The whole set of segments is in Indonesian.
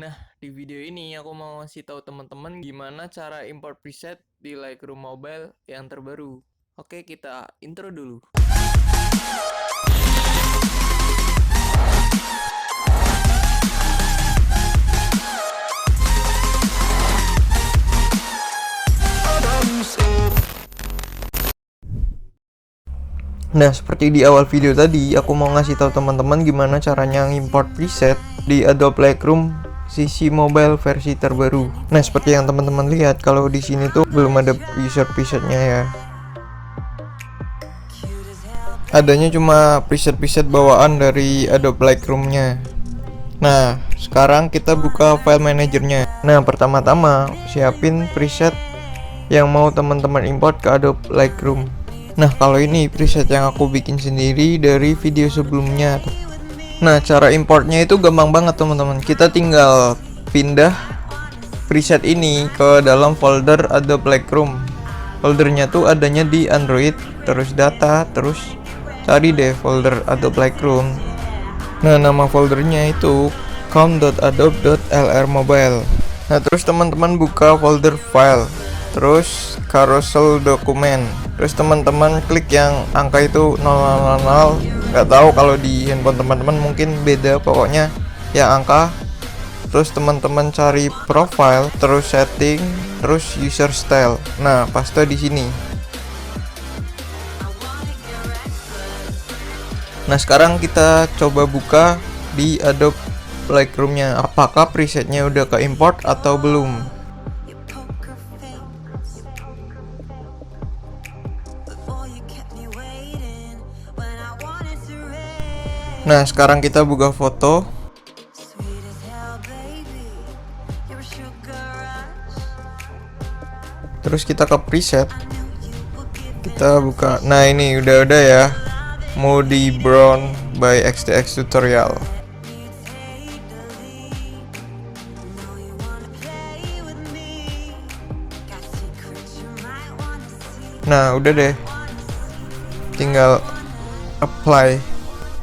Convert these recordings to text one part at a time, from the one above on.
Nah, di video ini aku mau ngasih tahu teman-teman gimana cara import preset di Lightroom Mobile yang terbaru. Oke, kita intro dulu. Nah, seperti di awal video tadi, aku mau ngasih tahu teman-teman gimana caranya import preset di Adobe Lightroom sisi mobile versi terbaru. Nah, seperti yang teman-teman lihat, kalau di sini tuh belum ada user presetnya ya. Adanya cuma preset-preset bawaan dari Adobe Lightroom-nya. Nah, sekarang kita buka file manajernya. Nah, pertama-tama siapin preset yang mau teman-teman import ke Adobe Lightroom. Nah, kalau ini preset yang aku bikin sendiri dari video sebelumnya. Nah, cara importnya itu gampang banget teman-teman. Kita tinggal pindah preset ini ke dalam folder Adobe Lightroom. Foldernya tuh adanya di Android, terus data, terus cari deh folder Adobe Lightroom. Nah, nama foldernya itu com.adobe.lrmobile. Nah, terus teman-teman buka folder file, terus carousel dokumen, terus teman-teman klik yang angka itu 000. Nggak tahu kalau di handphone teman-teman mungkin beda, pokoknya ya angka. Terus teman-teman cari profile, terus setting, terus user style. Nah, paste di sini. Nah, sekarang kita coba buka di Adobe Lightroom-nya. Apakah presetnya udah ke import atau belum? Nah, sekarang kita buka foto. Terus kita ke preset. Kita buka. Nah, ini udah ya. Moody Brown by XTX Tutorial. Nah, udah deh. Tinggal apply.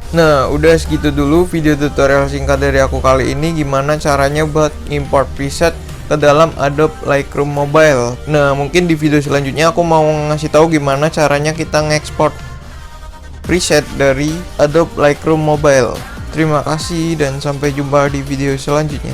Nah, udah segitu dulu video tutorial singkat dari aku kali ini gimana caranya buat import preset ke dalam Adobe Lightroom Mobile. Nah, mungkin di video selanjutnya aku mau ngasih tahu gimana caranya kita ngekspor preset dari Adobe Lightroom Mobile. Terima kasih dan sampai jumpa di video selanjutnya.